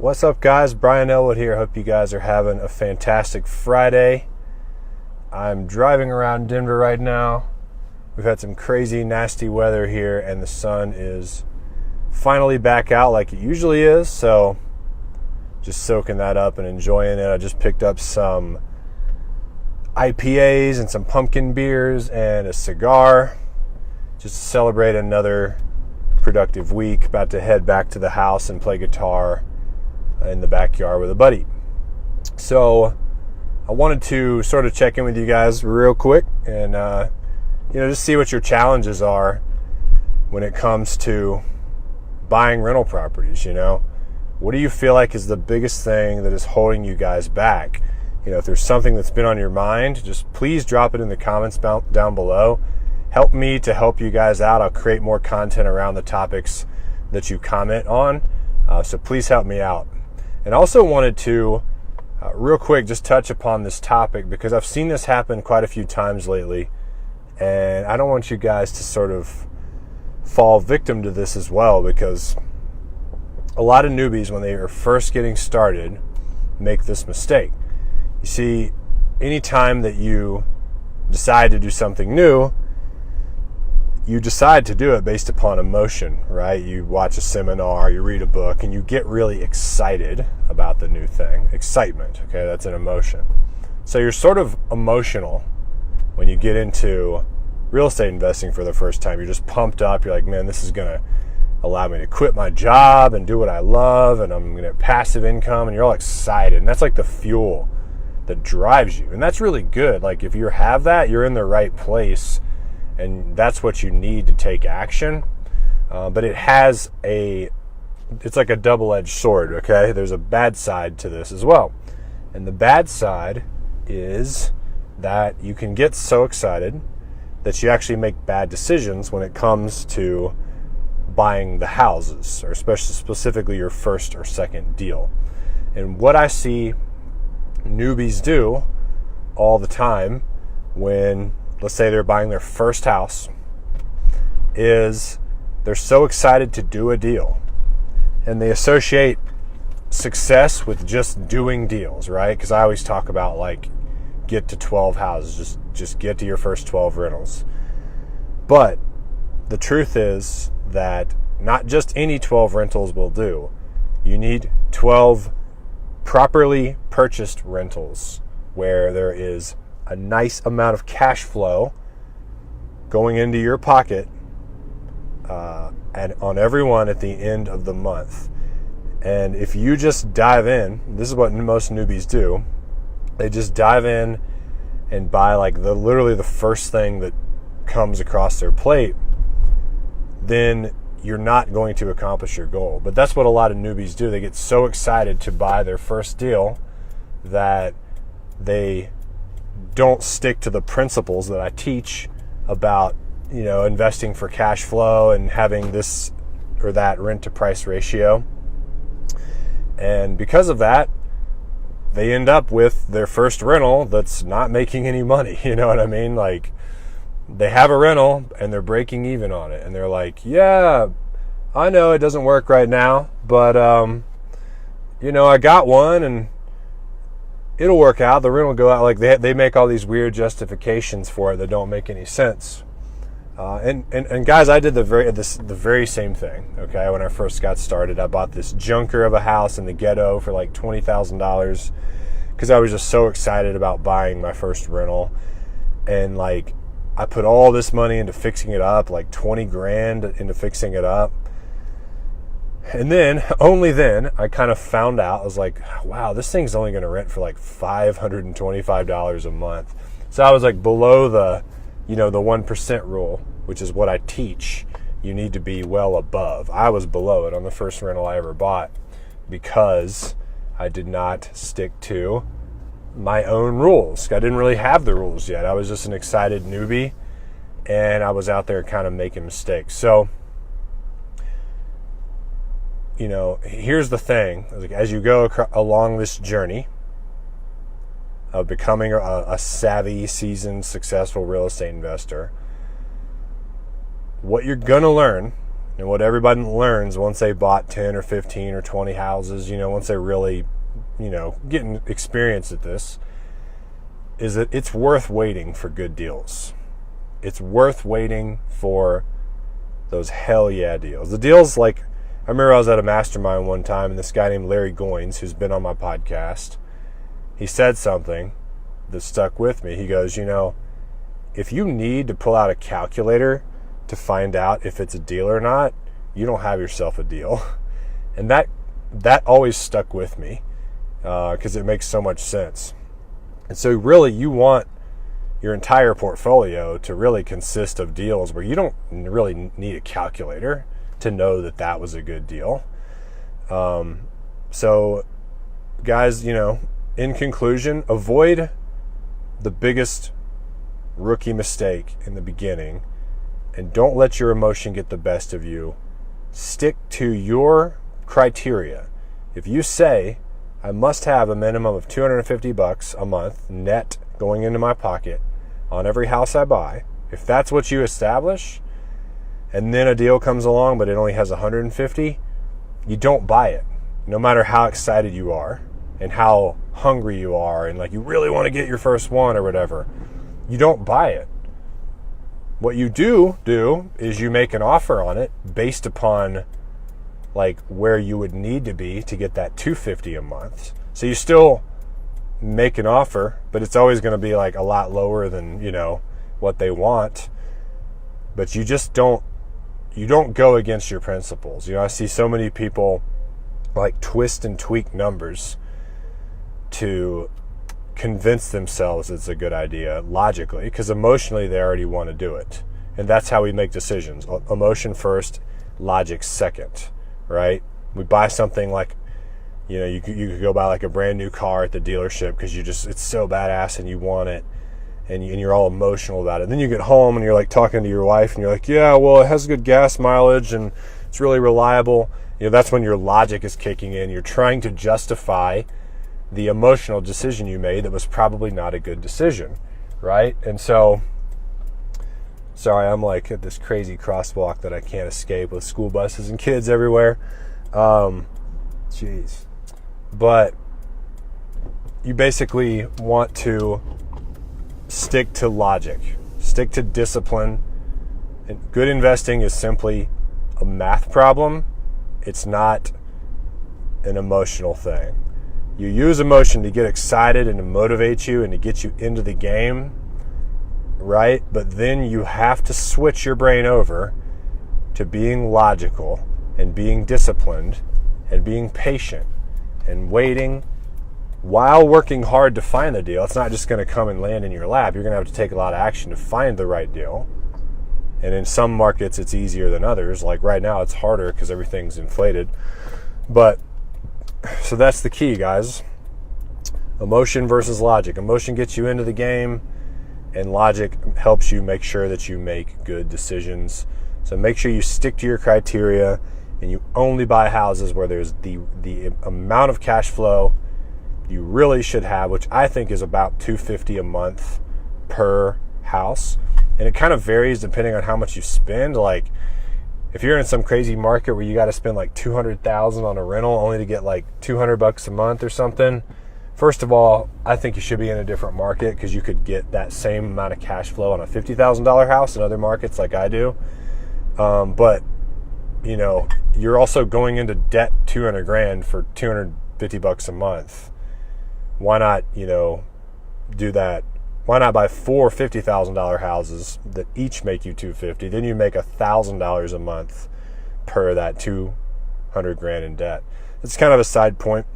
What's up, guys? Brian Ellwood here. Hope you guys are having a fantastic Friday. I'm driving around Denver right now. We've had some crazy, nasty weather here, and the sun is finally back out like it usually is, so just soaking that up and enjoying it. I just picked up some IPAs and some pumpkin beers and a cigar just to celebrate another productive week. About to head back to the house and play guitar in the backyard with a buddy. So I wanted to sort of check in with you guys real quick and just see what your challenges are when it comes to buying rental properties. What do you feel like is the biggest thing that is holding you guys back? If there's something that's been on your mind, just please drop it in the comments down below. Help me to help you guys out. I'll create more content around the topics that you comment on, so please help me out. And also wanted to real quick just touch upon this topic because I've seen this happen quite a few times lately, and I don't want you guys to sort of fall victim to this as well, because a lot of newbies, when they are first getting started, make this mistake. You see, anytime that you decide to do something new, you decide to do it based upon emotion, right? You watch a seminar, you read a book, and you get really excited about the new thing. Excitement, okay? That's an emotion. So you're sort of emotional when you get into real estate investing for the first time. You're just pumped up. You're like, man, this is going to allow me to quit my job and do what I love, and I'm going to have passive income, and you're all excited. And that's like the fuel that drives you. And that's really good. Like, if you have that, you're in the right place, and that's what you need to take action. But it's like a double-edged sword, okay? There's a bad side to this as well. And the bad side is that you can get so excited that you actually make bad decisions when it comes to buying the houses, or especially specifically your first or second deal. And what I see newbies do all the time when, let's say, they're buying their first house, is they're so excited to do a deal, and they associate success with just doing deals, right? Because I always talk about, like, get to 12 houses, just get to your first 12 rentals. But the truth is that not just any 12 rentals will do. You need 12 properly purchased rentals where there is a nice amount of cash flow going into your pocket and on every one at the end of the month. And if you just dive in, this is what most newbies do. They just dive in and buy like literally the first thing that comes across their plate, then you're not going to accomplish your goal. But that's what a lot of newbies do. They get so excited to buy their first deal that they don't stick to the principles that I teach about, investing for cash flow and having this or that rent to price ratio. And because of that, they end up with their first rental that's not making any money. You know what I mean? Like, they have a rental and they're breaking even on it. And they're like, yeah, I know it doesn't work right now, but, I got one and it'll work out. The rent will go out. Like, they make all these weird justifications for it that don't make any sense. And guys, I did the very same thing. Okay, when I first got started, I bought this junker of a house in the ghetto for like $20,000 because I was just so excited about buying my first rental, and like I put all this money into fixing it up, like 20 grand into fixing it up. And then, only then, I kind of found out, I was like, wow, this thing's only going to rent for like $525 a month. So I was like below the 1% rule, which is what I teach. You need to be well above. I was below it on the first rental I ever bought because I did not stick to my own rules. I didn't really have the rules yet. I was just an excited newbie, and I was out there kind of making mistakes. So, here's the thing. As you go along this journey of becoming a savvy, seasoned, successful real estate investor, what you're going to learn And what everybody learns once they bought 10 or 15 or 20 houses, once they really, getting experience at this, is that it's worth waiting for good deals. It's worth waiting for those hell yeah deals. The deals, like, I remember I was at a mastermind one time, and this guy named Larry Goines, who's been on my podcast, he said something that stuck with me. He goes, if you need to pull out a calculator to find out if it's a deal or not, you don't have yourself a deal. And that always stuck with me because it makes so much sense. And so really you want your entire portfolio to really consist of deals where you don't really need a calculator to know that was a good deal. So guys, in conclusion, avoid the biggest rookie mistake in the beginning, and don't let your emotion get the best of you. Stick to your criteria. If you say, I must have a minimum of $250 a month net going into my pocket on every house I buy, if that's what you establish, and then a deal comes along but it only has 150, you don't buy it. No matter how excited you are and how hungry you are and like you really want to get your first one or whatever, you don't buy it. What you do is you make an offer on it based upon like where you would need to be to get that $250 a month. So you still make an offer, but it's always going to be like a lot lower than, what they want. But you just don't go against your principles. I see so many people like twist and tweak numbers to convince themselves it's a good idea logically, because emotionally they already want to do it. And that's how we make decisions. Emotion first, logic second, right? We buy something like, you could go buy like a brand new car at the dealership because it's so badass and you want it, and you're all emotional about it. And then you get home and you're like talking to your wife and you're like, yeah, well, it has good gas mileage and it's really reliable. That's when your logic is kicking in. You're trying to justify the emotional decision you made that was probably not a good decision, right? And so, sorry, I'm like at this crazy crosswalk that I can't escape with school buses and kids everywhere. Jeez. But you basically want to stick to logic, stick to discipline. And good investing is simply a math problem. It's not an emotional thing. You use emotion to get excited and to motivate you and to get you into the game, right? But then you have to switch your brain over to being logical and being disciplined and being patient and waiting while working hard to find the deal. It's not just going to come and land in your lap. You're going to have to take a lot of action to find the right deal. And in some markets, it's easier than others. Like right now, it's harder because everything's inflated. But so that's the key, guys. Emotion versus logic. Emotion gets you into the game, and logic helps you make sure that you make good decisions. So make sure you stick to your criteria, and you only buy houses where there's the amount of cash flow you really should have, which I think is about $250 a month per house. And it kind of varies depending on how much you spend. Like, if you're in some crazy market where you got to spend like $200,000 on a rental only to get like $200 a month or something, first of all, I think you should be in a different market, because you could get that same amount of cash flow on a $50,000 house in other markets like I do. But you're also going into debt $200,000 for $250 a month. Why not, do that? Why not buy 4 $50,000 houses that each make you $250,000? Then you make $1,000 a month per that $200,000 in debt. It's kind of a side point.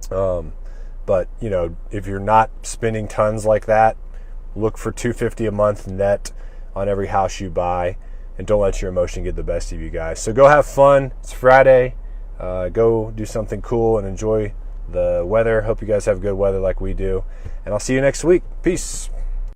But if you're not spending tons like that, look for $250 a month net on every house you buy, and don't let your emotion get the best of you guys. So go have fun. It's Friday. Go do something cool and enjoy the weather. Hope you guys have good weather like we do. And I'll see you next week. Peace.